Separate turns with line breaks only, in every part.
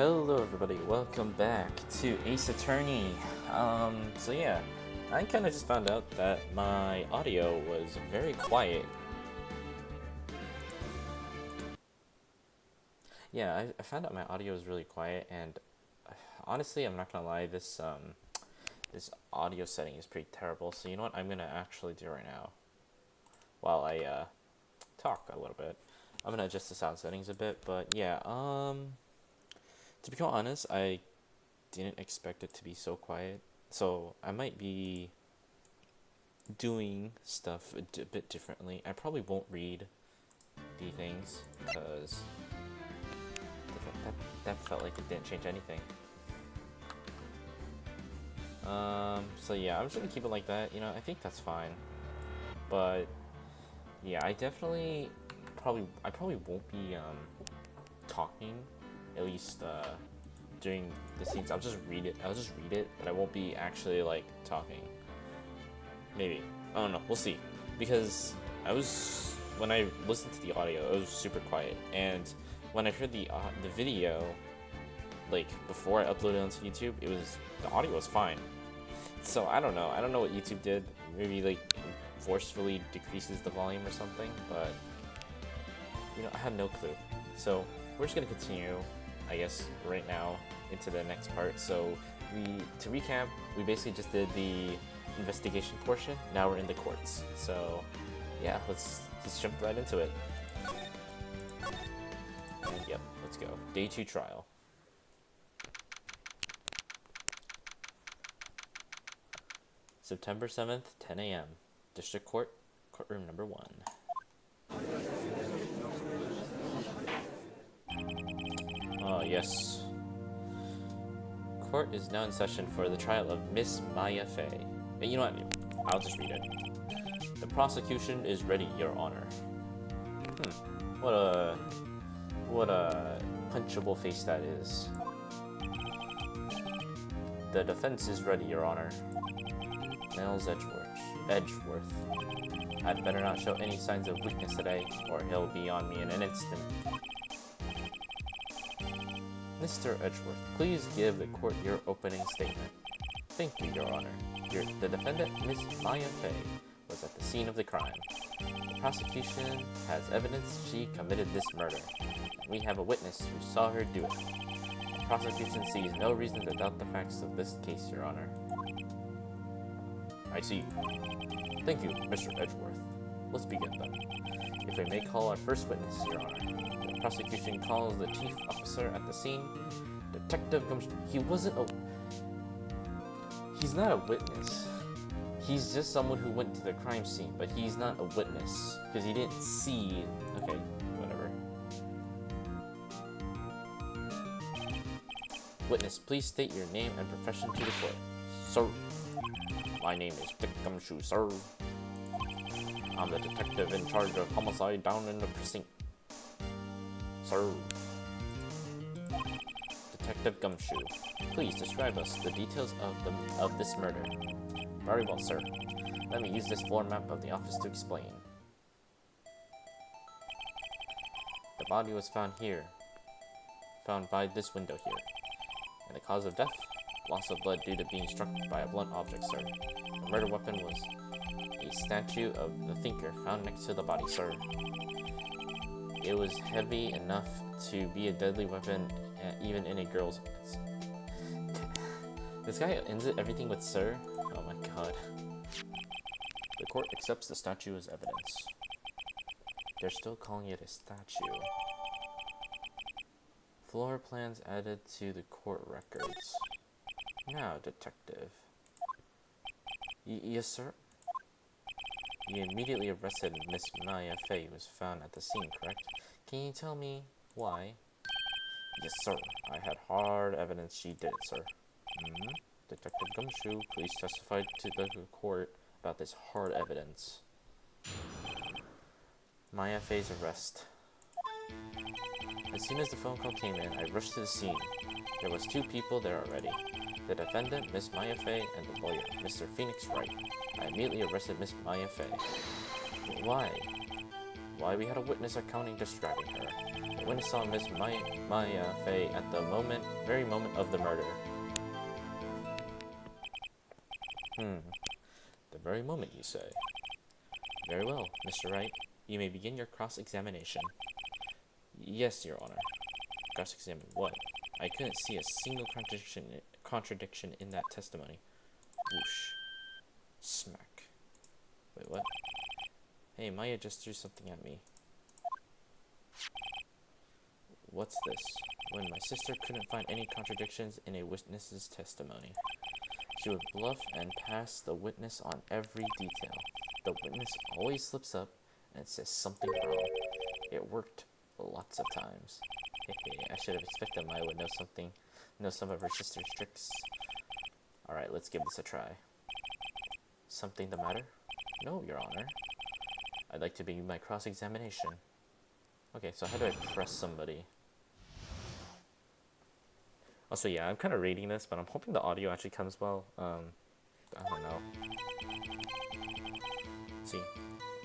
Hello everybody, welcome back to Ace Attorney. So yeah, I kind of just found out that my audio was very quiet. Yeah, I found out my audio was really quiet, and honestly, I'm not gonna lie, this audio setting is pretty terrible. So you know what I'm gonna actually do right now, while I talk a little bit. I'm gonna adjust the sound settings a bit, but yeah, to be quite honest, I didn't expect it to be so quiet. So I might be doing stuff a bit differently. I probably won't read the things because that felt like it didn't change anything. So yeah, I'm just gonna keep it like that. You know, I think that's fine. But yeah, I probably won't be talking, at least during the scenes. I'll just read it, but I won't be actually like talking. Maybe, I don't know, we'll see, because when I listened to the audio, it was super quiet, and when I heard the video, like before I uploaded it onto YouTube, the audio was fine. So I don't know what YouTube did. Maybe like forcefully decreases the volume or something, but you know, I have no clue. So we're just gonna continue, I guess, right now into the next part. So to recap, we basically just did the investigation portion. Now we're in the courts. So yeah, let's just jump right into it. And yep, let's go. Day 2 trial. September 7th, 10 a.m. District Court, courtroom number 1. Yes. Court is now in session for the trial of Miss Maya Fey. You know what? I'll just read it. The prosecution is ready, Your Honor. What a punchable face that is. The defense is ready, Your Honor. Nels Edgeworth. I'd better not show any signs of weakness today, or he'll be on me in an instant. Mr. Edgeworth, please give the court your opening statement. Thank you, Your Honor. The defendant, Miss Maya Fey, was at the scene of the crime. The prosecution has evidence she committed this murder. We have a witness who saw her do it. The prosecution sees no reason to doubt the facts of this case, Your Honor. I see. Thank you, Mr. Edgeworth. Let's begin then. If we may call our first witness, Your Honor. The prosecution calls the chief officer at the scene, Detective Gumshoe. He's not a witness. He's just someone who went to the crime scene, but he's not a witness because he didn't see. Okay, whatever. Witness, please state your name and profession to the court. Sir, my name is Dick Gumshoe, sir. I'm the detective in charge of homicide down in the precinct. Sir. Detective Gumshoe, please describe us the details of this murder. Very well, sir. Let me use this floor map of the office to explain. The body was found by this window here. And the cause of death? Loss of blood due to being struck by a blunt object, sir. The murder weapon was a statue of the thinker found next to the body, sir. It was heavy enough to be a deadly weapon, even in a girl's hands. This guy ends everything with sir? Oh my god. The court accepts the statue as evidence. They're still calling it a statue. Floor plans added to the court records. Now, detective. Yes, sir? You immediately arrested Miss Maya Fey, who was found at the scene, correct? Can you tell me why? Yes, sir. I had hard evidence she did it, sir. Detective Gumshoe, please testify to the court about this hard evidence. Maya Fey's arrest. As soon as the phone call came in, I rushed to the scene. There was 2 people there already. The defendant, Miss Maya Fey, and the lawyer, Mr. Phoenix Wright. I immediately arrested Miss Maya Fey. Why? Why, we had a witness accounting describing her. The witness saw Miss Maya Fey at the very moment of the murder. The very moment, you say? Very well, Mr. Wright. You may begin your cross-examination. Yes, Your Honor. Cross-examine what? I couldn't see a single contradiction in that testimony. Whoosh. Smack. Wait, what? Hey, Maya just threw something at me. What's this? When my sister couldn't find any contradictions in a witness's testimony, she would bluff and pass the witness on every detail. The witness always slips up and says something wrong. It worked lots of times. I should have expected Maya would know some of her sister's tricks. Alright, let's give this a try. Something the matter? No, Your Honor. I'd like to begin my cross-examination. Okay, so how do I press somebody? Also, yeah, I'm kind of reading this, but I'm hoping the audio actually comes well. I don't know. Let's see.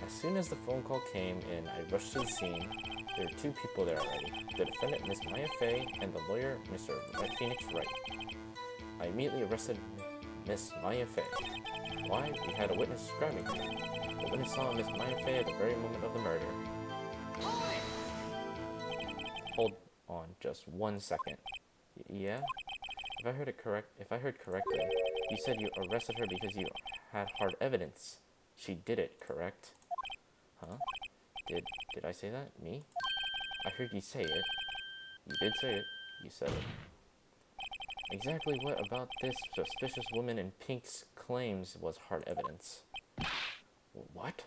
As soon as the phone call came in, I rushed to the scene. There were two people there already. The defendant, Miss Maya Fey, and the lawyer, Mr. Phoenix Wright. I immediately arrested Miss Maya Fey. Why? We had a witness describing her. The witness saw Miss Maya Fey at the very moment of the murder. Hold on just 1 second. Yeah? If I heard correctly, you said you arrested her because you had hard evidence. She did it, correct? Huh? Did I say that? Me? I heard you say it. You did say it. You said it. Exactly what about this suspicious woman in pink's claims was hard evidence? What?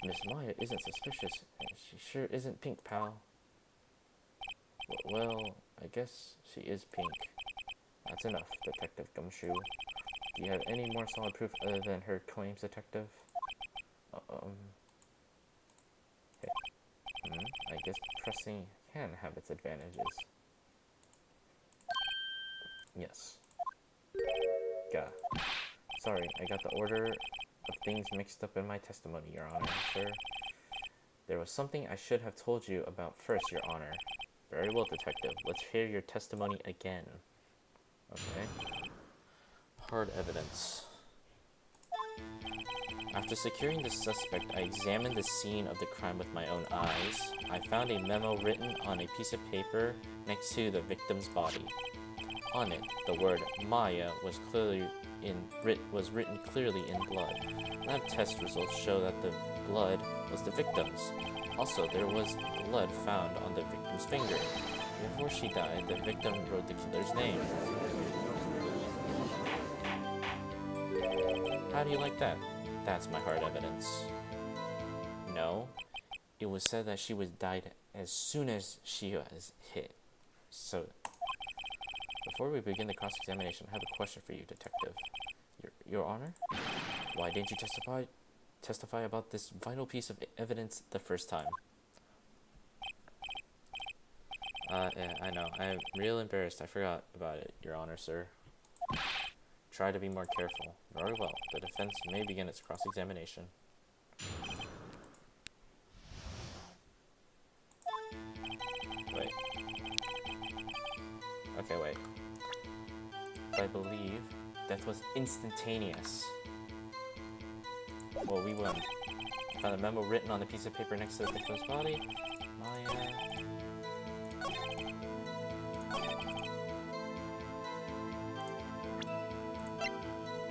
Miss Maya isn't suspicious, and she sure isn't pink, pal. Well, I guess she is pink. That's enough, Detective Gumshoe. Do you have any more solid proof other than her claims, Detective? I guess pressing can have its advantages. Yes. Gah. Sorry, I got the order of things mixed up in my testimony, Your Honor, sir. There was something I should have told you about first, Your Honor. Very well, Detective. Let's hear your testimony again. Okay. Hard evidence. After securing the suspect, I examined the scene of the crime with my own eyes. I found a memo written on a piece of paper next to the victim's body. On it, the word Maya was written clearly in blood. Lab test results show that the blood was the victim's. Also, there was blood found on the victim's finger. Before she died, the victim wrote the killer's name. How do you like that? That's my hard evidence. No, it was said that she died as soon as she was hit. So, before we begin the cross-examination, I have a question for you, Detective. Your Honor? Why didn't you testify about this vital piece of evidence the first time? Yeah, I know. I'm real embarrassed. I forgot about it, Your Honor, sir. Try to be more careful. Very well. The defense may begin its cross-examination. Wait. Okay, wait. I believe death was instantaneous. Well, we won. Found a memo written on a piece of paper next to the victim's body. Maya.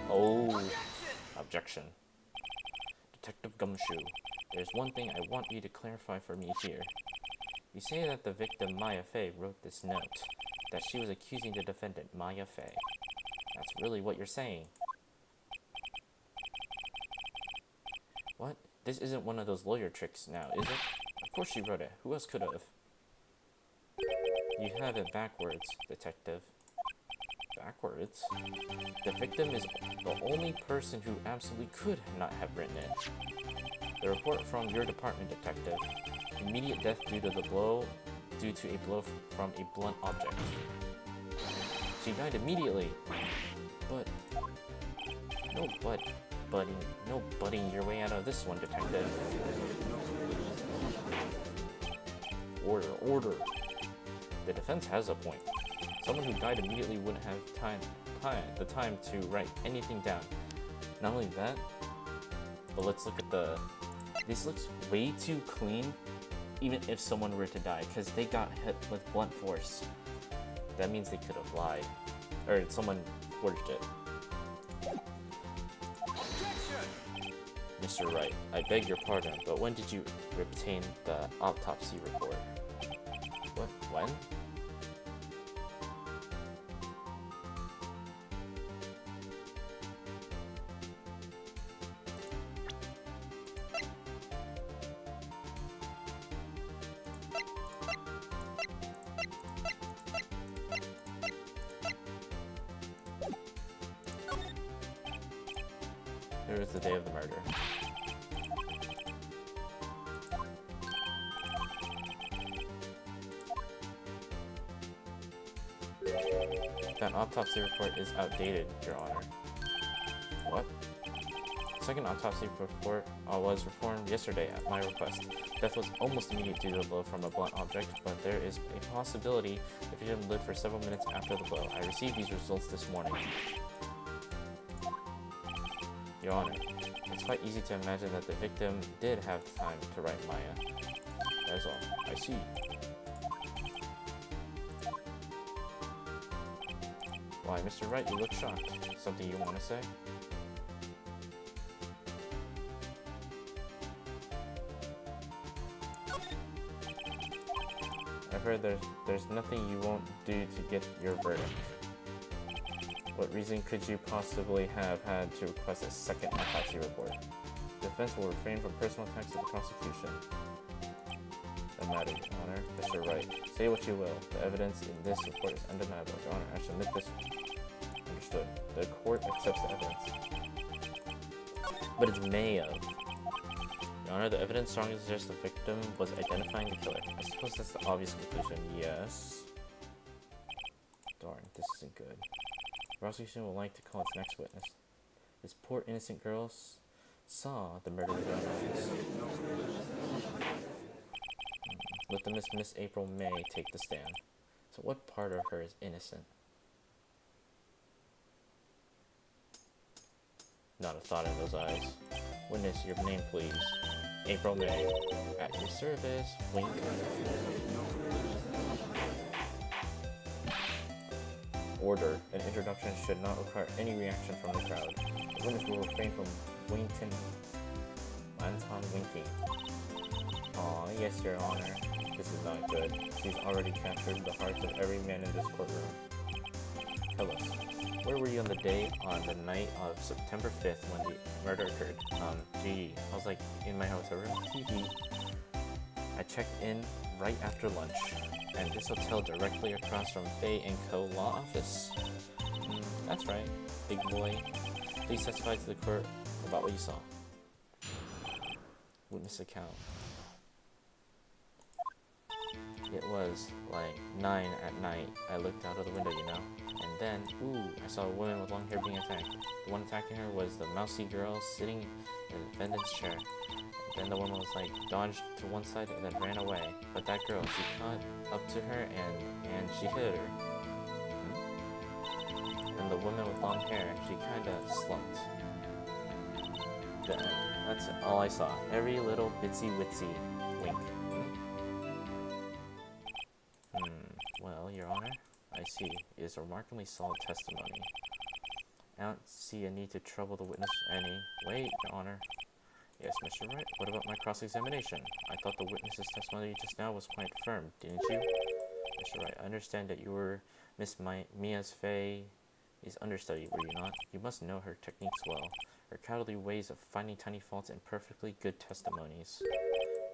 Oh, objection. Detective Gumshoe, there's one thing I want you to clarify for me here. You say that the victim, Maya Fey, wrote this note, that she was accusing the defendant, Maya Fey. That's really what you're saying. What? This isn't one of those lawyer tricks now, is it? Of course she wrote it. Who else could have? You have it backwards, Detective. Backwards? The victim is the only person who absolutely could not have written it. The report from your department, Detective. Immediate death due to a blow from a blunt object. She died immediately. But no butting your way out of this one, Detective. Order, order. The defense has a point. Someone who died immediately wouldn't have the time to write anything down. Not only that, but let's look at the... This looks way too clean, even if someone were to die, because they got hit with blunt force. That means they could have lied. Or someone forged it. Mr. Wright, I beg your pardon, but when did you obtain the autopsy report? What? When? It was the day of the murder. That autopsy report is outdated, Your Honor. What? Second autopsy report was performed yesterday at my request. Death was almost immediate due to a blow from a blunt object, but there is a possibility the victim lived for several minutes after the blow. I received these results this morning. Your Honor, it's quite easy to imagine that the victim did have time to write Maya. That is all. I see. Why, Mr. Wright, you look shocked. Something you want to say? I've heard there's nothing you won't do to get your verdict. What reason could you possibly have had to request a second autopsy report? The defense will refrain from personal attacks of the prosecution. No matter, Your Honor. Mr. Wright, say what you will. The evidence in this report is undeniable. Your Honor, I submit this. Understood. The court accepts the evidence. But it's may of. Your Honor, the evidence strongly suggests the victim was identifying the killer. I suppose that's the obvious conclusion. Yes. Darn, this isn't good. The prosecution would like to call its next witness. This poor innocent girl saw the murder of the Let the Miss April May take the stand. So what part of her is innocent? Not a thought in those eyes. Witness, your name please. April May. At your service. Wink. Order. An introduction should not require any reaction from the crowd. The witness will refrain from Anton winking. Aw, yes, Your Honor. This is not good. She's already captured the hearts of every man in this courtroom. Tell us, where were you on the night of September 5th when the murder occurred? Gee, I was like in my hotel room. Teehee. I checked in right after lunch, and this hotel directly across from Fay & Co. law office. That's right, big boy. Please testify to the court about what you saw. Witness account. It was like 9 at night. I looked out of the window, you know, and then, ooh, I saw a woman with long hair being attacked. The one attacking her was the mousy girl sitting in the defendant's chair. And then the woman was like dodged to one side and then ran away. But that girl, she caught up to her and she hit her. And the woman with long hair, she kinda slumped. The end. That's all I saw. Every little bitsy witsy wink. Well, Your Honor, I see. It is a remarkably solid testimony. I don't see a need to trouble the witness any. Wait, Your Honor. Yes, Mr. Wright, what about my cross-examination? I thought the witness's testimony just now was quite firm, didn't you? Mr. Wright, I understand that you were Miss Mia's Fay's understudy, were you not? You must know her techniques well. Her cowardly ways of finding tiny faults in perfectly good testimonies.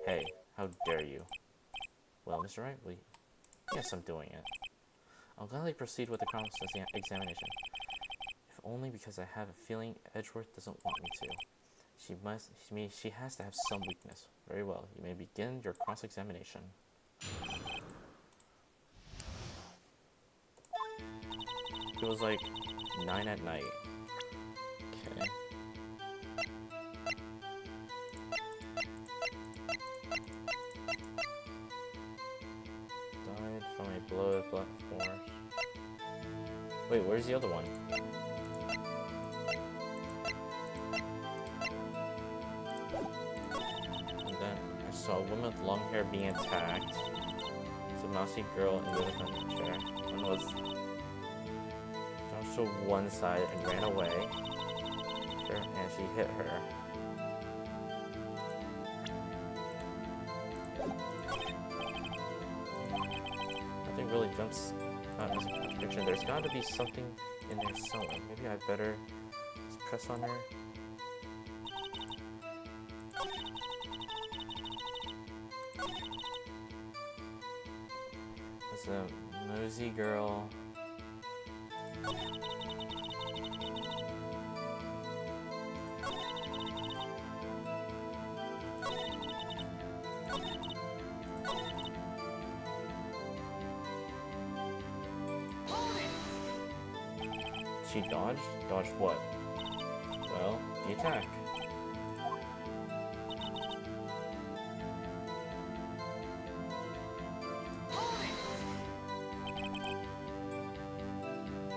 Hey, how dare you? Well, Mr. Wright, yes, I'm doing it. I'll gladly proceed with the cross-examination. If only because I have a feeling Edgeworth doesn't want me to. She has to have some weakness. Very well, you may begin your cross-examination. It was like 9 at night. Okay. platforms. Wait, where's the other one? And then I saw a woman with long hair being attacked. It's a mousy girl in the chair. One was jumped to one side and ran away. Sure, and she hit her. Nothing really jumps out as a contradiction. There's got to be something in there somewhere. Maybe I better just press on her. It's a nosy girl. She dodged? Dodged what? Well, the attack.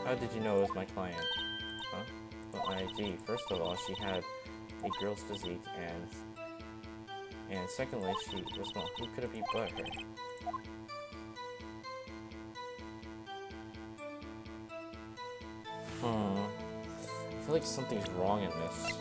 How did you know it was my client? Huh? Well, ID. First of all, she had a girl's physique, and secondly, she was small. Who could it be but her? I feel like something's wrong in this.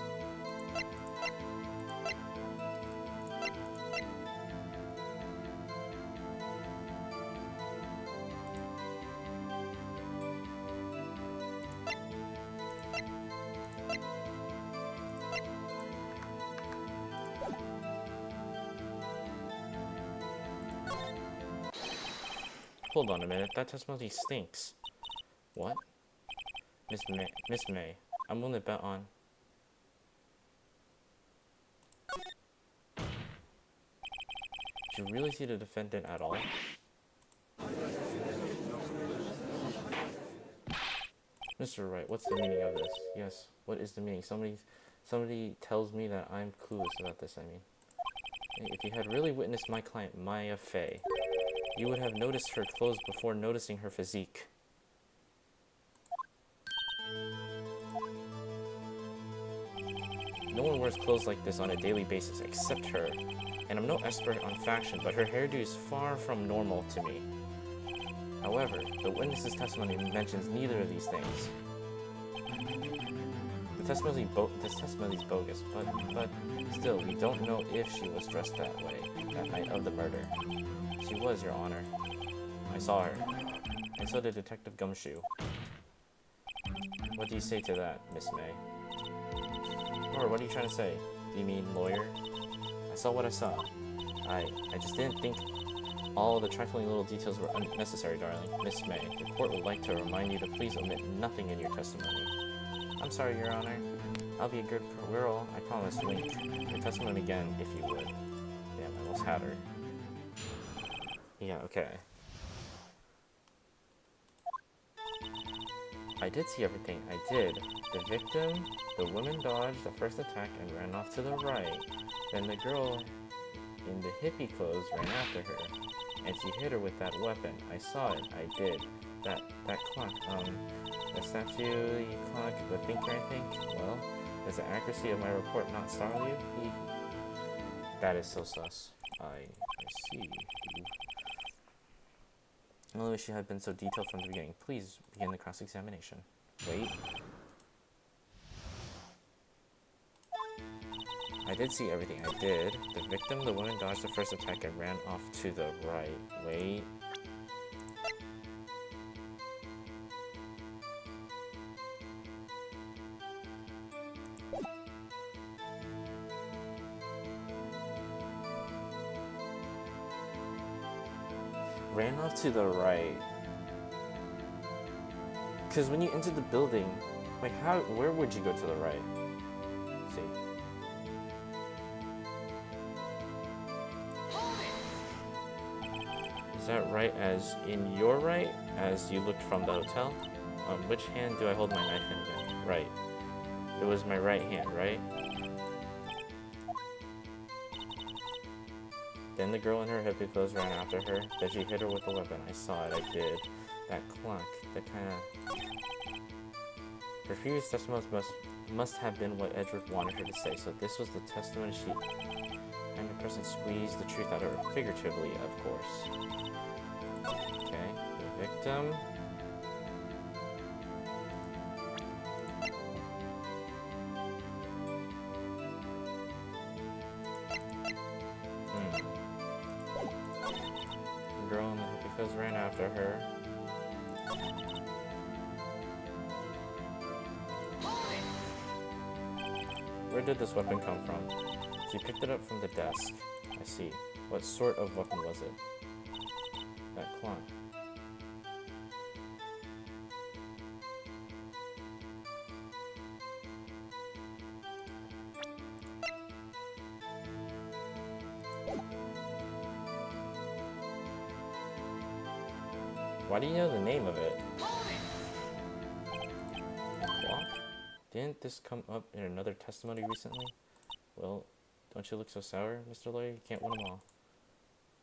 Hold on a minute, that testimony stinks. What? Miss May, I'm willing to bet on... Did you really see the defendant at all? Mr. Wright, what's the meaning of this? Yes, what is the meaning? Somebody tells me that I'm clueless about this, I mean. If you had really witnessed my client, Maya Fey, you would have noticed her clothes before noticing her physique. No one wears clothes like this on a daily basis except her. And I'm no expert on fashion, but her hairdo is far from normal to me. However, the witness's testimony mentions neither of these things. The testimony is bogus, but still, we don't know if she was dressed that way that night of the murder. She was, Your Honor. I saw her. And so did Detective Gumshoe. What do you say to that, Miss May? Or what are you trying to say? Do you mean lawyer? I saw what I saw. I just didn't think all the trifling little details were unnecessary, darling. Miss May, the court would like to remind you to please omit nothing in your testimony. I'm sorry, Your Honor. I'll be a good girl, I promise. Wink. Your testimony again, if you would. Damn, I almost had her. Yeah, okay. I did see everything. I did. The victim, the woman dodged the first attack and ran off to the right. Then the girl in the hippie clothes ran after her, and she hit her with that weapon. I saw it. I did. That clock, the statue clock, the thinker, I think. Well, does the accuracy of my report not startle you? That is so sus. I see. I only wish you had been so detailed from the beginning. Please begin the cross-examination. Wait. I did see everything. I did. The victim, the woman dodged the first attack and ran off to the right. Wait. Ran off to the right. Because when you enter the building, like where would you go to the right? Let's see. Is that right as in your right, as you looked from the hotel? Which hand do I hold my knife in? Right. It was my right hand, right? Then the girl in her hippie clothes ran after her. Then she hit her with a weapon. I saw it. I did. That clock, that kind of... Her previous testimonies must have been what Edward wanted her to say, so this was the testimony she... And the person squeezed the truth out of her, figuratively, of course. Okay, the victim... The girl and the hippies ran after her. Where did this weapon come from? She picked it up from the desk. I see. What sort of weapon was it? That clock. Why do you know the name of it? Clock? Didn't this come up in another testimony recently? Well, don't you look so sour, Mr. Lawyer? You can't win them all.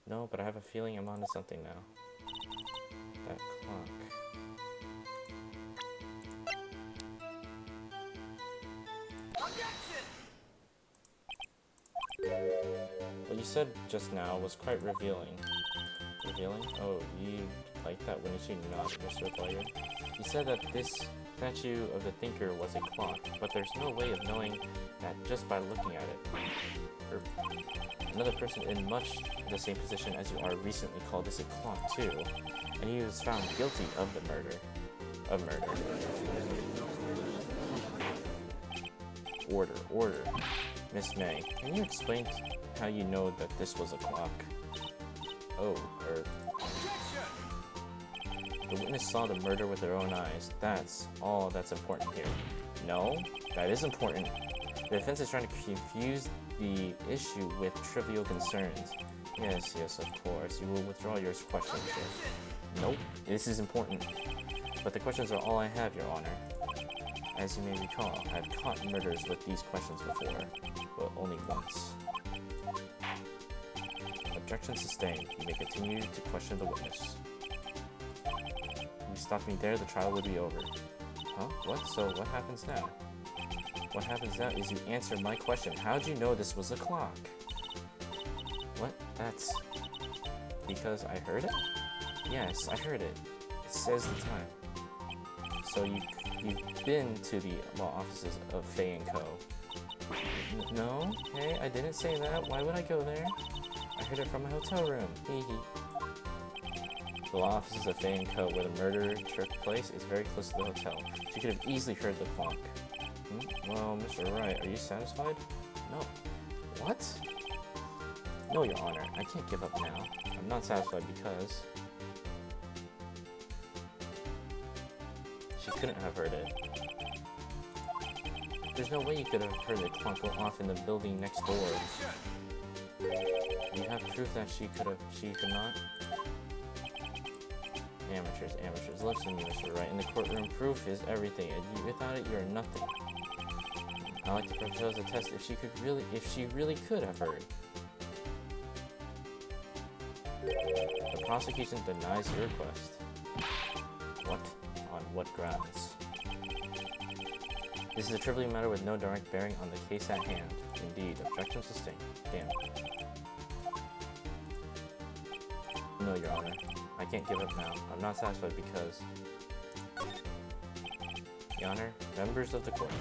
No, but I have a feeling I'm onto something now. That clock. What you said just now was quite revealing. Revealing? Oh, you like that, wouldn't you not, Mr. Lawyer? You said that this statue of the thinker was a clock, but there's no way of knowing that just by looking at it. Or another person in much the same position as you are recently called this a clock too, and he was found guilty of the murder. Order. Miss May, can you explain how you know that this was a clock? Oh, the witness saw the murder with their own eyes. That's all that's important here. No, that is important. The defense is trying to confuse the issue with trivial concerns. Yes, of course. You will withdraw your questions. Nope, this is important. But the questions are all I have, Your Honor. As you may recall, I've caught murders with these questions before, but only once. Objection sustained. You may continue to question the witness. If you stopped me there, the trial would be over. Huh? What? So what happens now? What happens now is you answer my question. How'd you know this was a clock? What? That's... because I heard it? Yes, I heard it. It says the time. So you've been to the law offices of Fay & Co. No? Hey, I didn't say that. Why would I go there? I heard it from my hotel room. Hee hee. The law offices of Fay & Co. where the murder took place is very close to the hotel. She could have easily heard the clock. Well, Mr. Wright, are you satisfied? No. What? No, Your Honor. I can't give up now. I'm not satisfied because... she couldn't have heard it. There's no way you could have heard the clock go off in the building next door. You have proof that she could not? Amateurs. Listen to me, Mr. Wright. In the courtroom, proof is everything, and without it, you're nothing. I like to propose a test if she really could have heard. The prosecution denies your request. What? On what grounds? This is a trivial matter with no direct bearing on the case at hand. Indeed, objection sustained. Damn. No, Your Honor. I can't give up now. I'm not satisfied because... Your Honor, members of the court.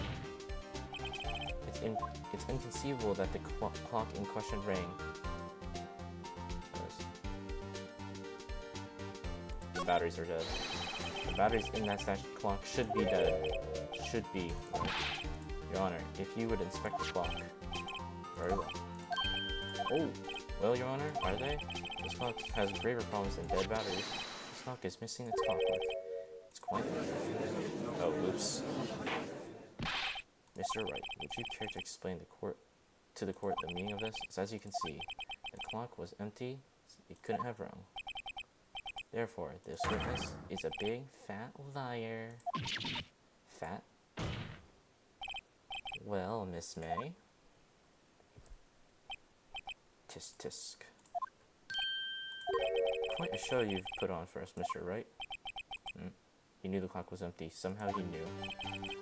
It's inconceivable that the clock in question rang. The batteries are dead. The batteries in that statue clock should be dead. Should be. Your Honor, if you would inspect the clock. Very well. Oh! Well, Your Honor, are they? This clock has graver problems than dead batteries. This clock is missing its clockwork. It's quite... Oh, oops. Mr. Wright, would you care to explain to the court the meaning of this? As you can see, the clock was empty. It couldn't have rung. Therefore, this witness is a big, fat liar. Fat? Well, Miss May. Tisk tisk. Quite a show you've put on for us, Mr. Wright. He knew the clock was empty. Somehow he knew.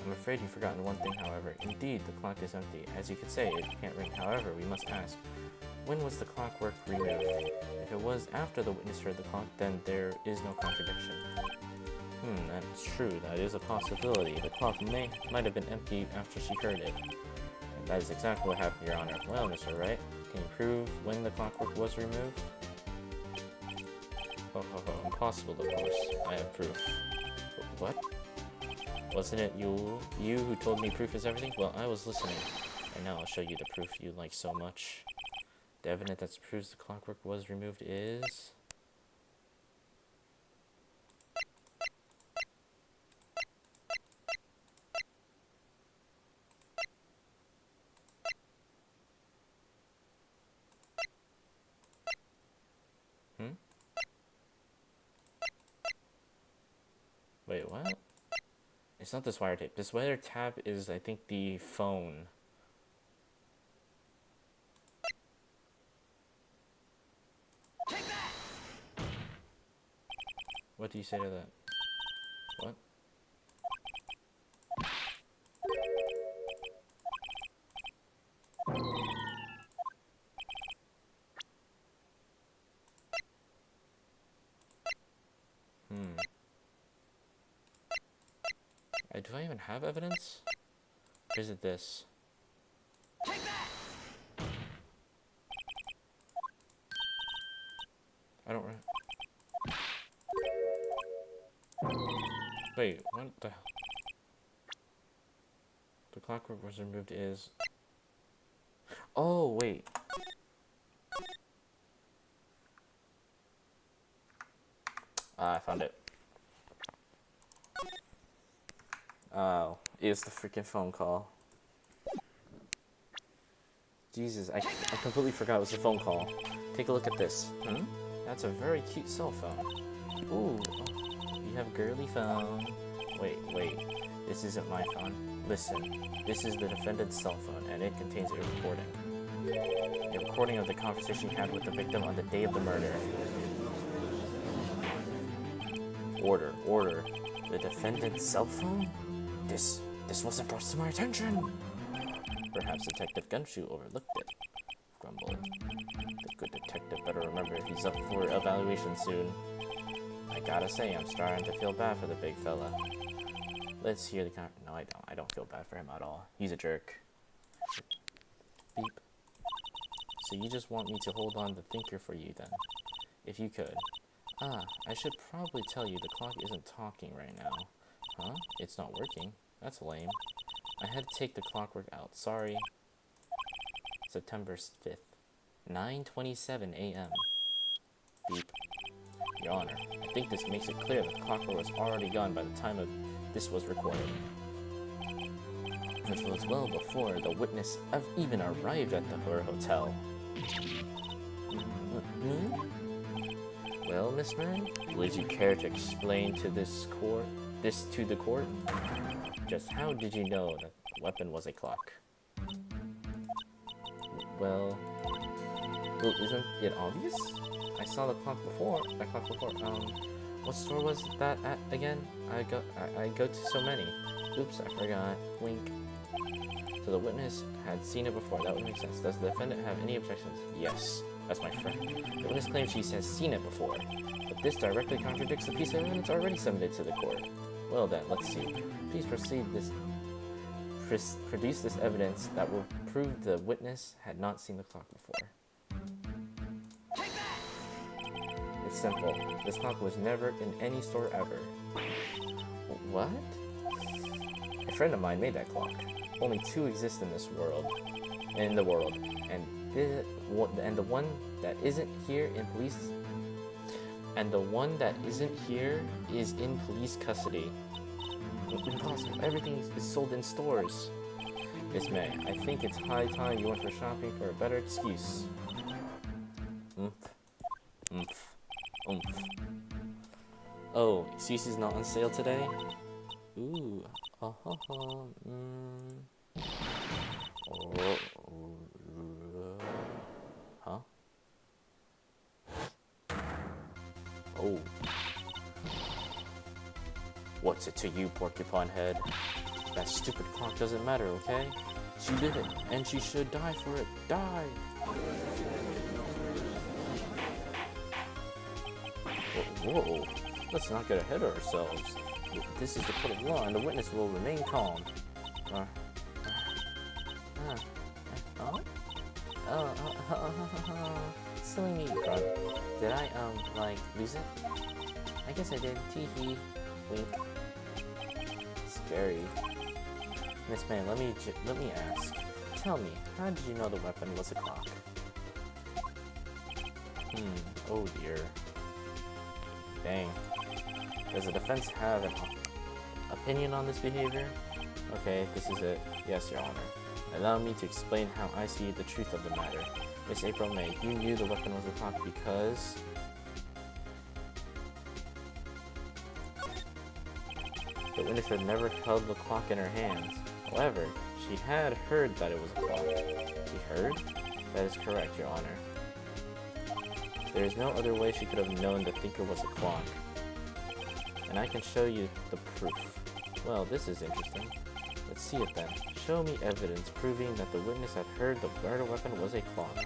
I'm afraid you've forgotten one thing, however. Indeed, the clock is empty. As you could say, it can't ring. However, we must ask, when was the clockwork removed? If it was after the witness heard the clock, then there is no contradiction. That's true. That is a possibility. The clock might have been empty after she heard it. And that is exactly what happened, Your Honor. Well, Mr. Wright, can you prove when the clockwork was removed? Impossible, of course. I have proof. What? Wasn't it you who told me proof is everything? Well, I was listening. And now I'll show you the proof you like so much. The evidence that proves the clockwork was removed is... Wait, what? It's not this wiretap. This wiretap is, I think, the phone. Take that! What do you say to that? What? Do I even have evidence? Or is it this? Take that! I don't Wait, what the hell? The clockwork was removed is... Oh, wait. I found it. Oh, it's the freaking phone call. Jesus, I completely forgot it was a phone call. Take a look at this. That's a very cute cell phone. Ooh, you have a girly phone. Wait. This isn't my phone. Listen, this is the defendant's cell phone, and it contains a recording. A recording of the conversation he had with the victim on the day of the murder. Order. The defendant's cell phone? This wasn't brought to my attention. Perhaps Detective Gumshoe overlooked it, grumbled. The good detective better remember he's up for evaluation soon. I gotta say, I'm starting to feel bad for the big fella. Let's hear the No, I don't. I don't feel bad for him at all. He's a jerk. Beep. So you just want me to hold on the thinker for you then? If you could. I should probably tell you the clock isn't talking right now. Huh? It's not working? That's lame. I had to take the clockwork out. Sorry. September 5th. 9:27 a.m. Beep. Your Honor, I think this makes it clear that the clockwork was already gone by the time this was recorded. Which was well before the witness even arrived at her hotel. Well, Miss Murray, would you care to explain to this to the court? Just how did you know that the weapon was a clock? Well, isn't it obvious? I saw the clock before. What store was that at again? I go to so many. Oops, I forgot. Wink. So the witness had seen it before. That would make sense. Does the defendant have any objections? Yes. That's my friend. The witness claims she has seen it before, but this directly contradicts the piece of evidence already submitted to the court. Well then, let's see. Please produce this evidence that will prove the witness had not seen the clock before. It's simple. This clock was never in any store ever. What? A friend of mine made that clock. Only two exist in this world. And the one that isn't here in police. And the one that isn't here is in police custody. Impossible. Everything is sold in stores. Miss May, I think it's high time you went for shopping for a better excuse. Oh, excuses not on sale today? Ooh. Huh? Oh. What's it to you, porcupine head? That stupid clock doesn't matter, okay? She did it, and she should die for it. Die! Whoa, let's not get ahead of ourselves. This is the court of law, and the witness will remain calm. Silly me, grunt. Did I, like, lose it? I guess I did. Tee-hee. Wink. Scary. Miss May, let me ask. Tell me, how did you know the weapon was a clock? Oh dear. Dang. Does the defense have an opinion on this behavior? Okay, this is it. Yes, Your Honor. Allow me to explain how I see the truth of the matter. Miss April May, you knew the weapon was a clock because... the witness had never held the clock in her hands. However, she had heard that it was a clock. She heard? That is correct, Your Honor. There is no other way she could have known the thinker was a clock. And I can show you the proof. Well, this is interesting. Let's see it then. Show me evidence proving that the witness had heard the murder weapon was a clock.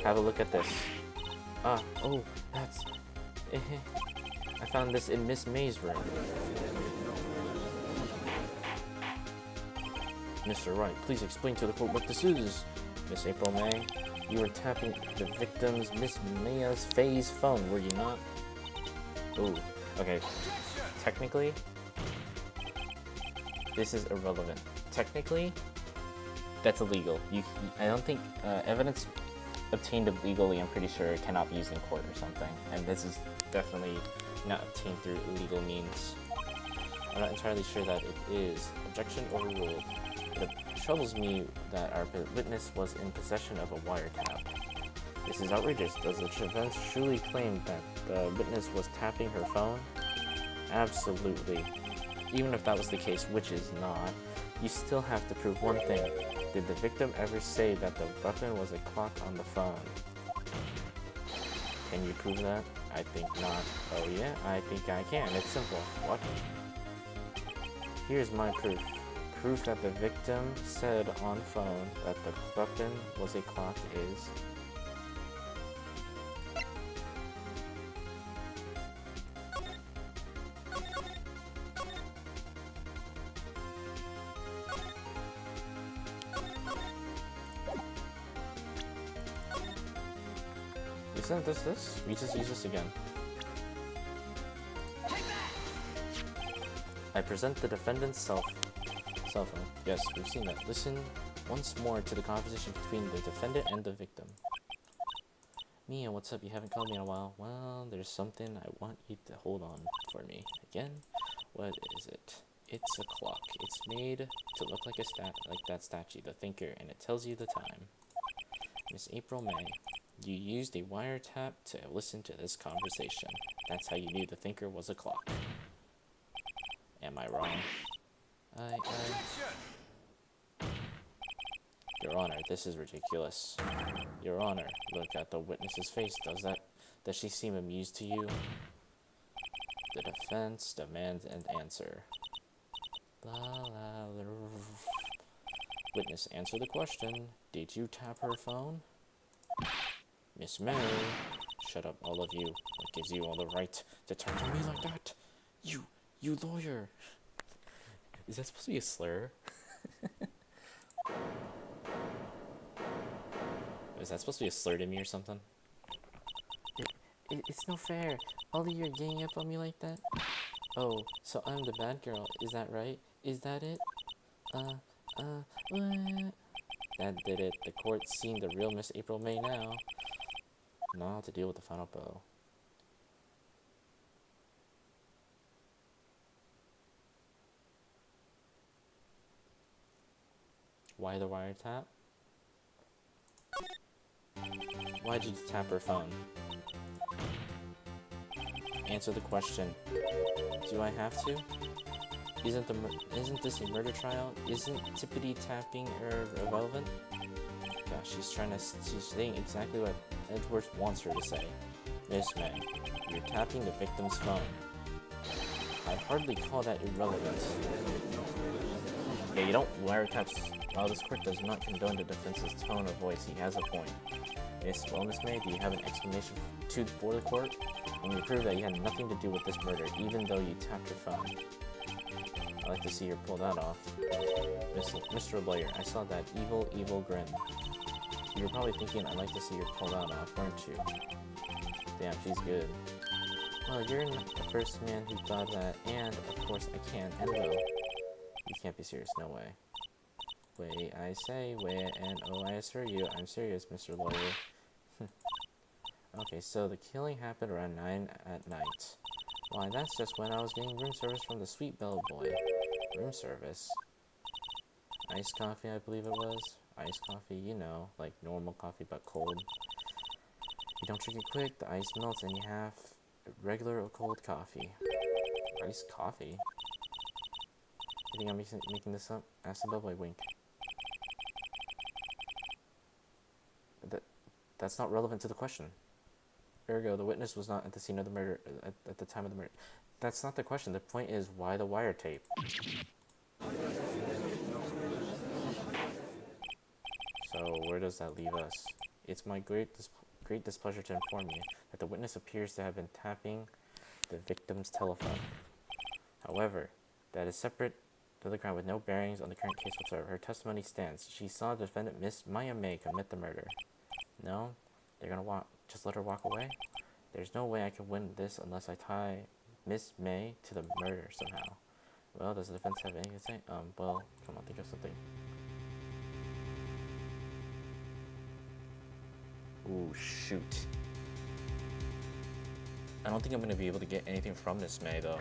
Have a look at this. Oh, that's... I found this in Miss May's room. Mr. Wright, please explain to the court what this is. Miss April May, you were tapping the victim's Miss Maya's Faye's phone, were you not? Ooh, okay. Technically, this is irrelevant. Technically, that's illegal. I don't think evidence obtained illegally, I'm pretty sure, cannot be used in court or something. And this is definitely not obtained through illegal means. I'm not entirely sure that it is. Objection overruled. It troubles me that our witness was in possession of a wiretap. This is outrageous. Does the defense truly claim that the witness was tapping her phone? Absolutely. Even if that was the case, which is not, you still have to prove one thing. Did the victim ever say that the weapon was a clock on the phone? Can you prove that? I think not. Oh yeah, I think I can. It's simple. What? Here's my proof. Proof that the victim said on phone that the weapon was a clock is... Isn't this? We just use this again. I present the defendant's cell phone. Yes, we've seen that. Listen once more to the conversation between the defendant and the victim. Mia, what's up? You haven't called me in a while. Well, there's something I want you to hold on for me. Again? What is it? It's a clock. It's made to look like that statue, the thinker, and it tells you the time. Miss April May, you used a wiretap to listen to this conversation. That's how you knew the thinker was a clock. Am I wrong? Your Honor, this is ridiculous. Your Honor, look at the witness's face. Does she seem amused to you? The defense demands an answer. Witness, answer the question. Did you tap her phone? Miss May, shut up, all of you. What gives you all the right to talk to me like that? You lawyer. Is that supposed to be a slur? Is that supposed to be a slur to me or something? It's no fair. All of you are ganging up on me like that? Oh, so I'm the bad girl. Is that right? Is that it? What? That did it. The court's seen the real Miss April May now. Now to deal with the final blow. Why the wiretap? Why'd you tap her phone? Answer the question. Do I have to? Isn't this a murder trial? Isn't tippity tapping irrelevant? she's saying exactly what Edgeworth wants her to say. Miss May, you're tapping the victim's phone. I'd hardly call that irrelevant. Yeah, you don't wiretap. While this court does not condone the defense's tone of voice, he has a point. Miss May, do you have an explanation for the court? And you prove that you had nothing to do with this murder, even though you tapped your phone. I'd like to see her pull that off. Mr. Lawyer, I saw that evil grin. You were probably thinking I'd like to see her pull that off, weren't you? Damn, she's good. Well, you're not the first man who thought that, and of course I can and will. You can't be serious, no way. Wait, I say, wait, and oh, I assure you, I'm serious, Mr. Lawyer. Okay, so the killing happened around 9 at night. Why, that's just when I was getting room service from the sweet bellboy. Room service? Iced coffee, I believe it was. Iced coffee, you know, like normal coffee but cold. You don't drink it quick, the ice melts and you have regular or cold coffee. Iced coffee? You think I'm making this up? Ask the bellboy, wink. That's not relevant to the question. Ergo, the witness was not at the scene of the murder at the time of the murder. That's not the question. The point is, why the wiretape? So, where does that leave us? It's my great displeasure to inform you that the witness appears to have been tapping the victim's telephone. However, that is separate to the crime with no bearings on the current case whatsoever. Her testimony stands. She saw the defendant, Miss Maya May, commit the murder. No? They're gonna just let her walk away? There's no way I can win this unless I tie Miss May to the murder somehow. Well, does the defense have anything to say? Well, come on, think of something. Ooh, shoot. I don't think I'm gonna be able to get anything from Miss May, though.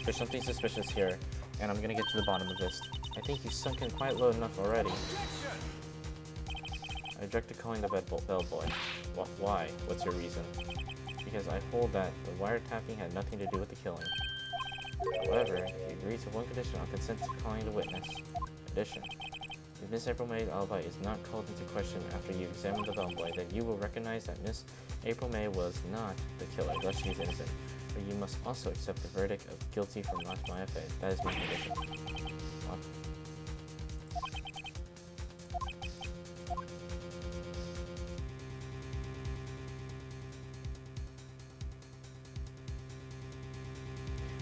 There's something suspicious here, and I'm gonna get to the bottom of this. I think you've sunk in quite low enough already. I object to calling the bellboy. Why? What's your reason? Because I hold that the wiretapping had nothing to do with the killing. However, if you agree to one condition, I'll consent to calling the witness. Condition. If Miss April May's alibi is not called into question after you examine the bellboy, then you will recognize that Miss April May was not the killer, thus she is innocent. But you must also accept the verdict of guilty for Mas Maya Fei. That is my condition. What?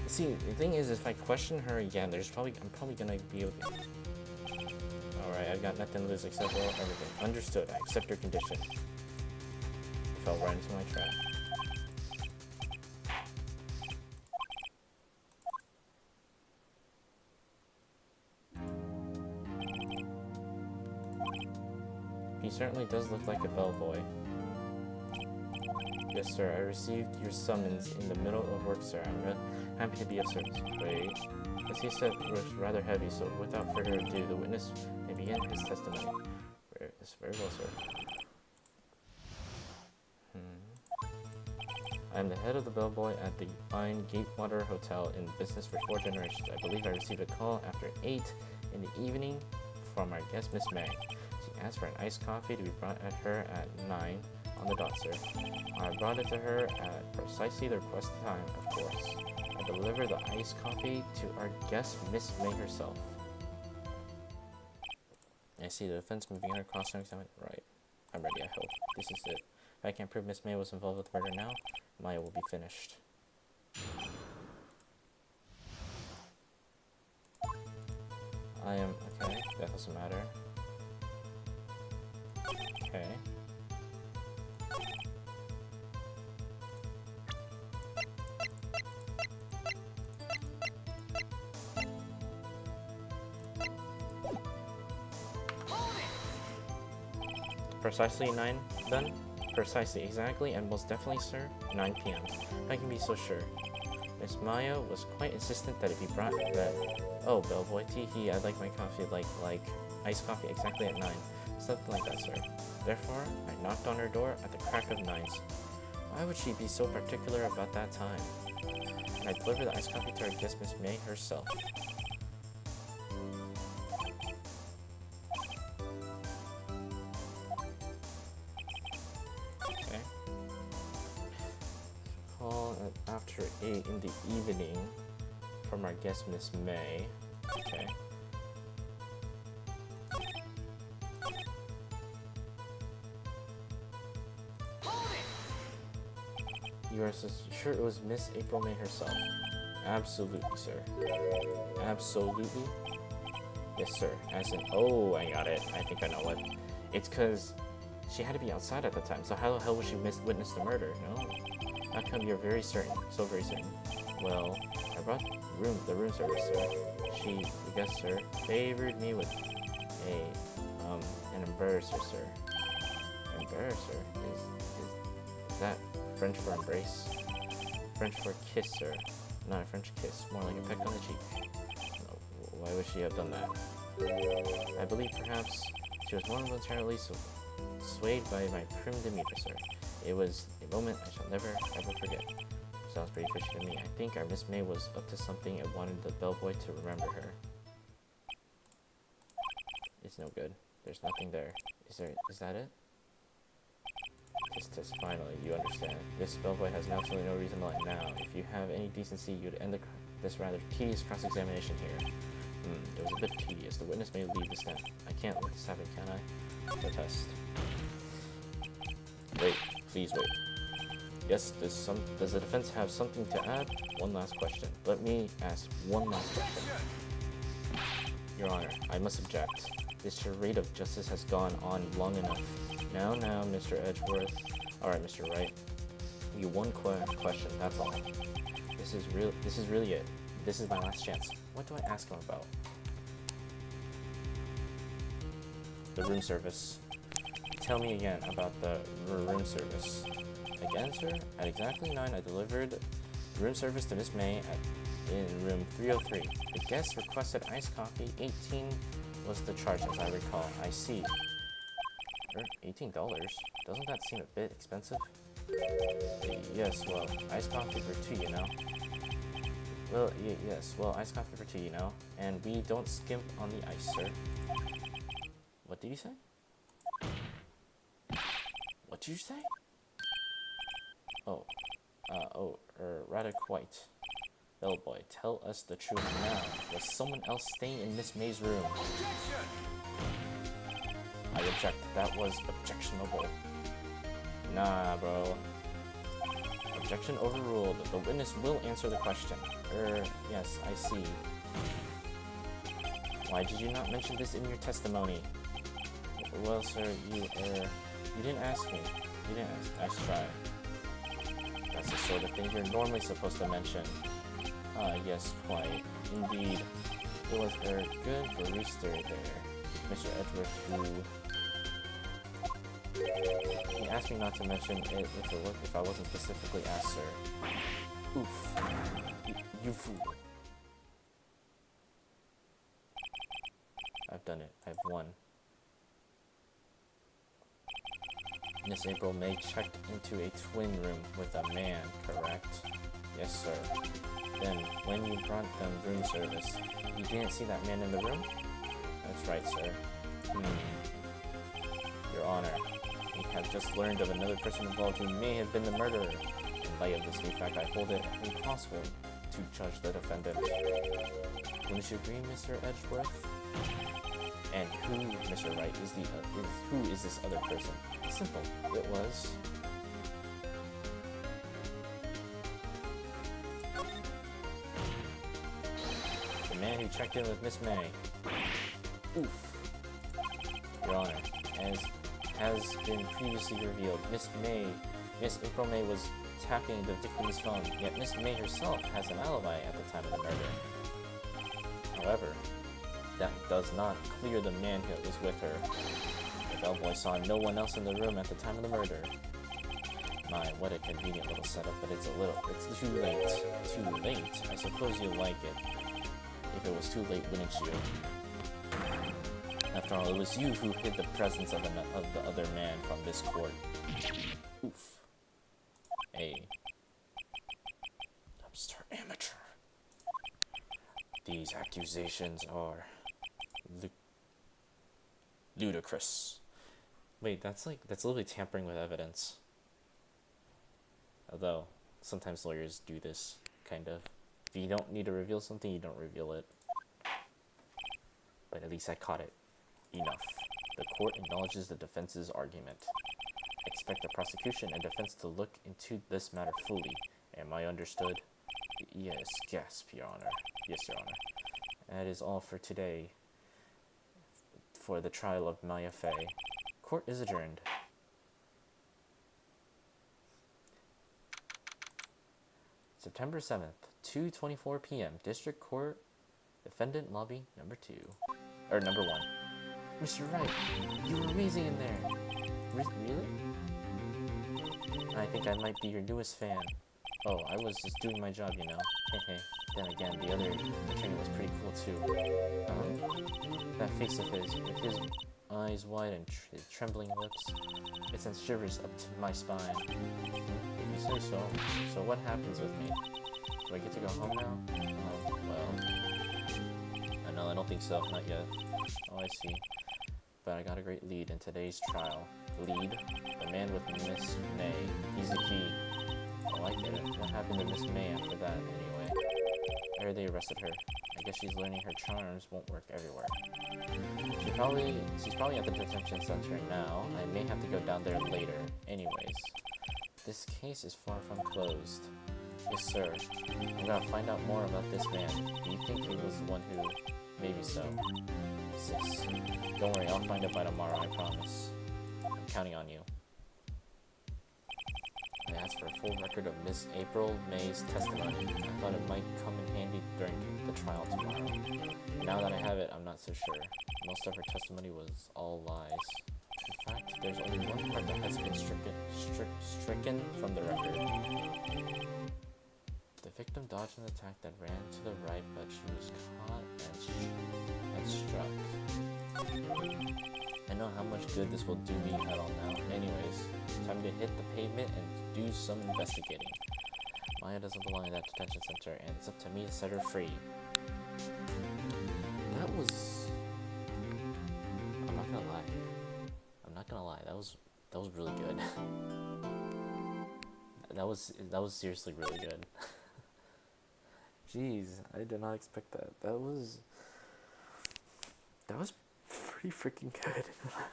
See, the thing is, if I question her again, I'm probably gonna be able to... Alright, I've got nothing to lose except for everything. Understood, I accept your condition. I fell right into my trap. He certainly does look like a bellboy. Yes, sir. I received your summons in the middle of work, sir. I'm happy to be of service. Wait. As he said, it was rather heavy, so without further ado, the witness may begin his testimony. Very well, sir. I am the head of the bellboy at the fine Gatewater Hotel in business for 4 generations. I believe I received a call after 8 in the evening from our guest, Miss May. She asked for an iced coffee to be brought at her at 9 on the dot, sir. I brought it to her at precisely the requested time, of course. I delivered the iced coffee to our guest, Miss May herself. I see the defense moving on across and examine. Right. I'm ready, I hope. This is it. If I can't prove Miss May was involved with the murder now, Maya will be finished. I am... okay, that doesn't matter. Okay. Precisely 9, then? Precisely, exactly, and most definitely, sir, 9 p.m. I can be so sure. Miss Maya was quite insistent that it be brought at bed. Oh, bellboy, tee-hee, I'd like my coffee like iced coffee exactly at 9. Something like that, sir. Therefore, I knocked on her door at the crack of 9s. Why would she be so particular about that time? And I delivered the iced coffee to our guest, Miss May herself. Okay. Call after 8 in the evening from our guest, Miss May. Okay. You are so sure it was Miss April May herself? Absolutely, sir. Absolutely? Yes, sir. As in, oh, I got it. I think I know what. It's because she had to be outside at the time, so how the hell would she witness the murder, no? How come you're very certain? So very certain. Well, I brought the room service, sir. She, I guess, sir, favored me with an embarrasser, sir. Embarrasser? Is that French for embrace? French for kiss, sir. Not a French kiss, more like a peck on the cheek. Oh, why would she have done that? I believe perhaps she was more momentarily swayed by my prim demeanor, sir. It was a moment I shall never, ever forget. Sounds pretty fishy to me. I think our Miss May was up to something and wanted the bellboy to remember her. It's no good. There's nothing there. Is that it? Tisk, finally, you understand. This bellboy has absolutely no reason to lie now. If you have any decency, you'd end this rather tedious cross-examination here. It was a bit tedious. The witness may leave the stand. I can't let this happen, can I? Protest. Wait, please wait. Yes, does the defense have something to add? One last question. Let me ask one last question. Your Honor, I must object. This charade of justice has gone on long enough. Now, Mr. Edgeworth. Alright, Mr. Wright. You one question, that's all. This is really it. This is my last chance. What do I ask him about? The room service. Tell me again about the room service. Again, sir? At exactly 9, I delivered room service to Miss May in room 303. The guest requested iced coffee. 18 was the charge, as I recall. I see. $18? Doesn't that seem a bit expensive? Yes, well, iced coffee for 2, you know. Well, yes, well, iced coffee for 2, you know. And we don't skimp on the ice, sir. What did you say? What did you say? Rather quite. Bellboy, tell us the truth now. Was someone else staying in Miss May's room? I object. That was objectionable. Nah, bro. Objection overruled. The witness will answer the question. Yes, I see. Why did you not mention this in your testimony? Well, sir, you didn't ask me. You didn't ask. Nice try. That's the sort of thing you're normally supposed to mention. Yes, quite. Indeed. It was a good barista there, Mr. Edgeworth, he asked me not to mention it if I wasn't specifically asked, sir. Oof. You fool. I've done it. I've won. Miss April May checked into a twin room with a man, correct? Yes, sir. Then, when you brought them room service, you didn't see that man in the room? That's right, sir. Your Honor, we have just learned of another person involved who may have been the murderer. In light of this new fact, I hold it impossible to judge the defendant. Wouldn't you agree, Mr. Edgeworth? And who, Mr. Wright, who is this other person? Simple. It was... the man who checked in with Miss May. Oof. Your Honor, as has been previously revealed, Miss April May was tapping the victim's phone, yet Miss May herself has an alibi at the time of the murder. However, that does not clear the man who was with her. The bellboy saw no one else in the room at the time of the murder. My, what a convenient little setup, but it's too late. Too late? I suppose you'll like it. If it was too late, wouldn't you? After all, it was you who hid the presence of the other man from this court. Oof. A upstart amateur. These accusations are ludicrous. Wait, that's literally tampering with evidence. Although, sometimes lawyers do this, kind of. If you don't need to reveal something, you don't reveal it. But at least I caught it. Enough. The court acknowledges the defense's argument. Expect the prosecution and defense to look into this matter fully. Am I understood? Yes, gasp, Your Honor. Yes, Your Honor. That is all for today for the trial of Maya Fey. Court is adjourned. September 7th, 2:24 p.m. District Court, Defendant Lobby number 2. Or number 1. Mr. Wright, you were amazing in there. Really? I think I might be your newest fan. Oh, I was just doing my job, you know. Hehe. Then again, the other attorney was pretty cool too. That face of his, with his eyes wide and his trembling lips, it sends shivers up to my spine. If you say so. So what happens with me? Do I get to go home now? Oh, well. No, I don't think so. Not yet. Oh, I see. But I got a great lead in today's trial. Lead? The man with Miss May. He's the key. Oh, I get it. What happened to Miss May after that, anyway? There they arrested her. I guess she's learning her charms won't work everywhere. She's probably at the detention center now. I may have to go down there later. Anyways, this case is far from closed. Yes, sir. I'm gonna find out more about this man. Do you think he was the one who... Maybe so. Sis. Don't worry, I'll find out by tomorrow, I promise. I'm counting on you. I asked for a full record of Miss April May's testimony. I thought it might come in handy during the trial tomorrow. Now that I have it, I'm not so sure. Most of her testimony was all lies. In fact, there's only one part that has been stricken from the record. The victim dodged an attack that ran to the right, but she was caught and struck. I know how much good this will do me at all now. Anyways, time to hit the pavement and do some investigating. Maya doesn't belong in that detention center, and it's up to me to set her free. That was... I'm not gonna lie. That was really good. that was seriously really good. Jeez, I did not expect that. That was pretty freaking good.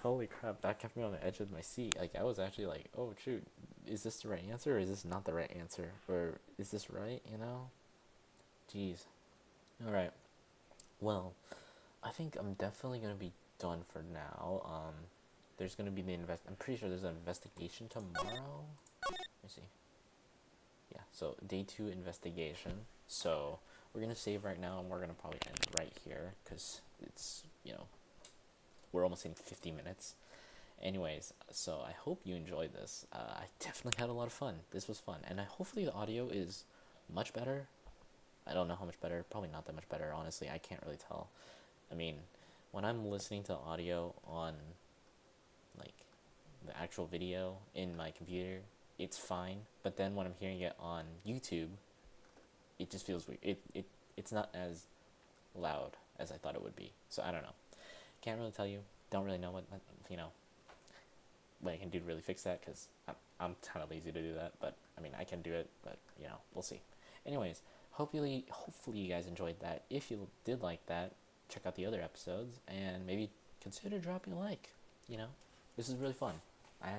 Holy crap, that kept me on the edge of my seat. Like, I was actually like, oh shoot, is this the right answer or is this not the right answer? Or is this right, you know? Jeez. Alright. Well, I think I'm definitely gonna be done for now. There's gonna be I'm pretty sure there's an investigation tomorrow. Let me see. Yeah, so day 2 investigation. So we're gonna save right now and we're gonna probably end right here because it's, you know, we're almost hitting 50 minutes. Anyways, so I hope you enjoyed this. I definitely had a lot of fun. This was fun, and hopefully the audio is much better. I don't know how much better. Probably not that much better. Honestly, I can't really tell. I mean, when I'm listening to audio on like the actual video in my computer, it's fine. But then when I'm hearing it on YouTube, it just feels weird. It's not as loud as I thought it would be. So I don't know. Can't really tell you. Don't really know what I can do to really fix that because I'm kind of lazy to do that. But I mean, I can do it. But you know, we'll see. Anyways, hopefully you guys enjoyed that. If you did like that, check out the other episodes and maybe consider dropping a like. You know, this is really fun. I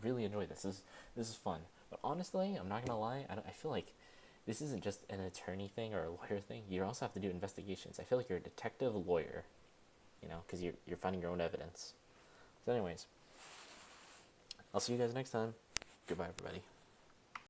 really enjoyed this. This is fun. But honestly, I'm not gonna lie. I feel like this isn't just an attorney thing or a lawyer thing. You also have to do investigations. I feel like you're a detective lawyer, you know, because you're finding your own evidence. So anyways, I'll see you guys next time. Goodbye, everybody.